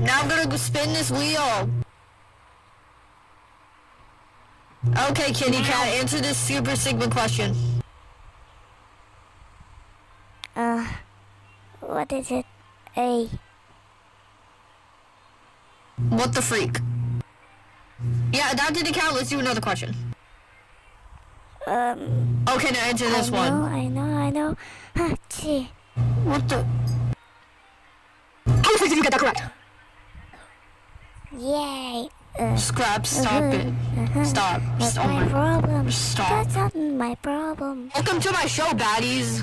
Now I'm gonna spin this wheel. Okay, kitty cat, answer this Super Sigma question. What is it? A. What the freak? Yeah, that didn't count. Let's do another question. Okay, now answer this one. I know. Huh, gee. What the? How the freak did you get that correct? Yay. Scrap, stop it. Stop. That's Oh my my. problem. Stop. That's not my problem. Welcome to my show, baddies.